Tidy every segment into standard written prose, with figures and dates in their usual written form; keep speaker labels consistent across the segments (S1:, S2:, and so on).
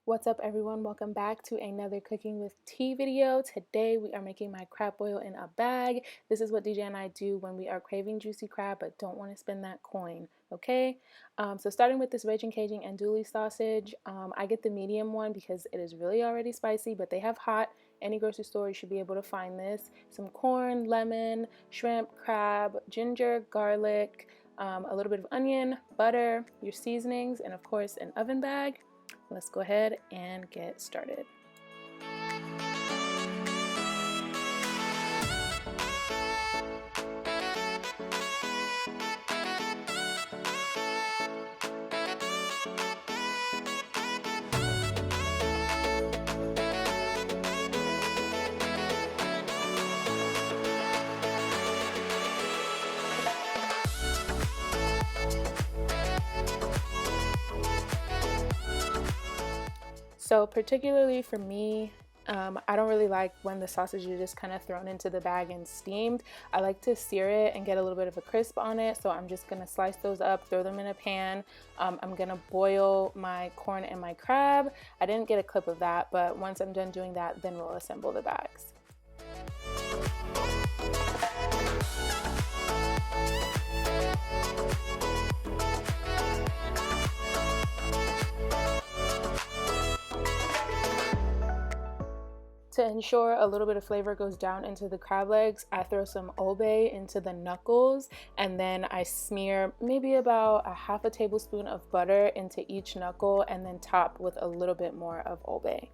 S1: What's up everyone, welcome back to another cooking with tea video. Today we are making my crab boil in a bag. This is what DJ and I do when we are craving juicy crab but don't want to spend that coin, okay? So starting with this Raging Cajun Andouille sausage, I get the medium one because it is really already spicy, but they have hot. Any grocery store you should be able to find this. Some corn, lemon, shrimp, crab, ginger, garlic, a little bit of onion, butter, your seasonings, and of course an oven bag. Let's go ahead and get started. So particularly for me, I don't really like when the sausage is just kind of thrown into the bag and steamed. I like to sear it and get a little bit of a crisp on it. So I'm just gonna slice those up, throw them in a pan. I'm gonna boil my corn and my crab. I didn't get a clip of that, but once I'm done doing that, then we'll assemble the bags. To ensure a little bit of flavor goes down into the crab legs, I throw some Ol'bay into the knuckles, and then I smear maybe about a half a tablespoon of butter into each knuckle and then top with a little bit more of Ol'bay.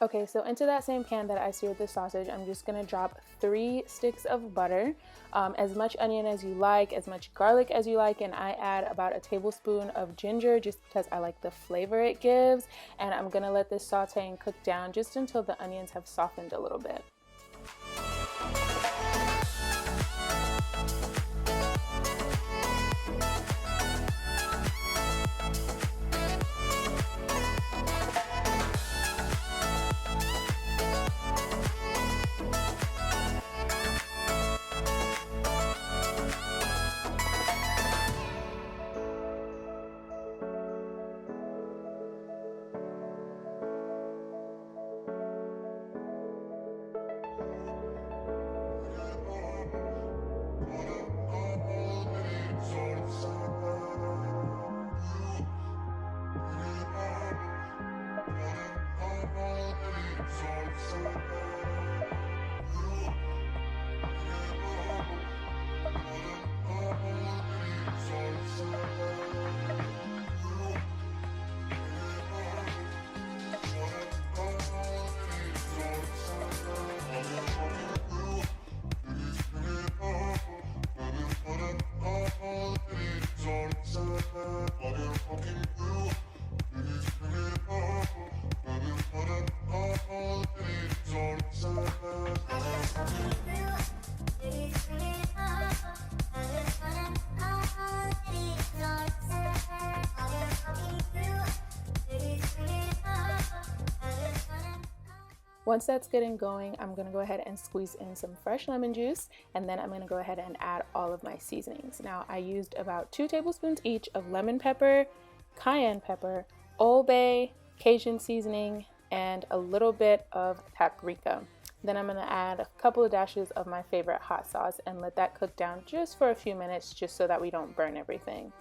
S1: Okay, so into that same pan that I seared the sausage, I'm just gonna drop 3 sticks of butter, as much onion as you like, as much garlic as you like, and I add about a tablespoon of ginger just because I like the flavor it gives. And I'm gonna let this saute and cook down just until the onions have softened a little bit. Once that's good and going, I'm gonna go ahead and squeeze in some fresh lemon juice, and then I'm gonna go ahead and add all of my seasonings. Now, I used about 2 tablespoons each of lemon pepper, cayenne pepper, Ol'bay, Cajun seasoning, and a little bit of paprika. Then I'm gonna add a couple of dashes of my favorite hot sauce and let that cook down just for a few minutes, just so that we don't burn everything.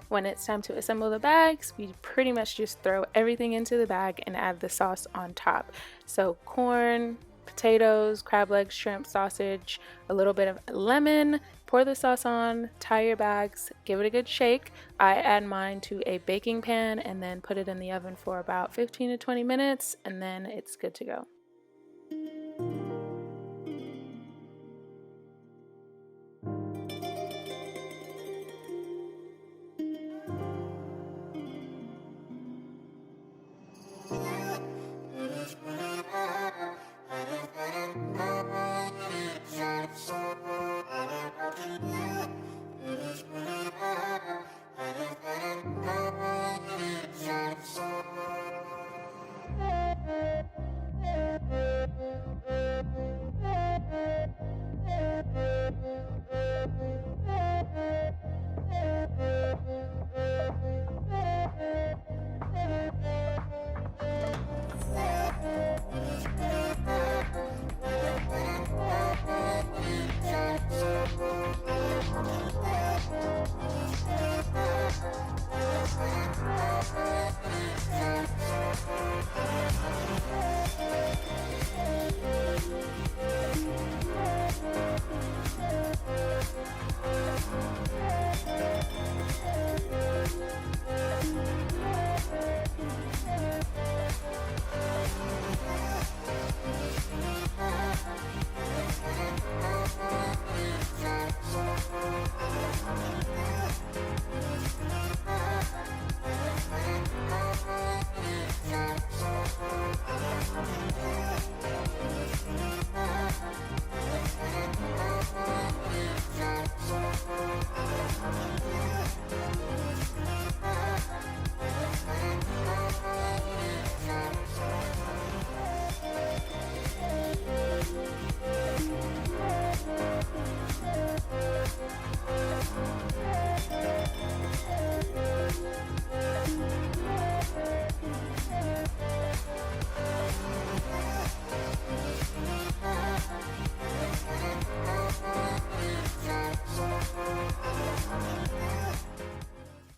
S1: When it's time to assemble the bags, we pretty much just throw everything into the bag and add the sauce on top. So corn, potatoes, crab legs, shrimp, sausage, a little bit of lemon, pour the sauce on, tie your bags, give it a good shake. I add mine to a baking pan and then put it in the oven for about 15 to 20 minutes, and then it's good to go.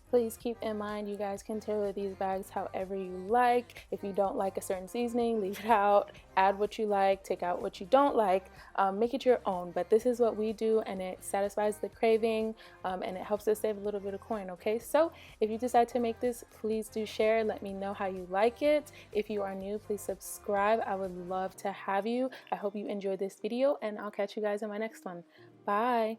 S1: Please keep in mind, you guys can tailor these bags however you like. If you don't like a certain seasoning, leave it out. Add what you like, take out what you don't like. Make it your own. But this is what we do, and it satisfies the craving, and it helps us save a little bit of coin, okay? So if you decide to make this, please do share. Let me know how you like it. If you are new, please subscribe. I would love to have you. I hope you enjoyed this video, and I'll catch you guys in my next one. Bye.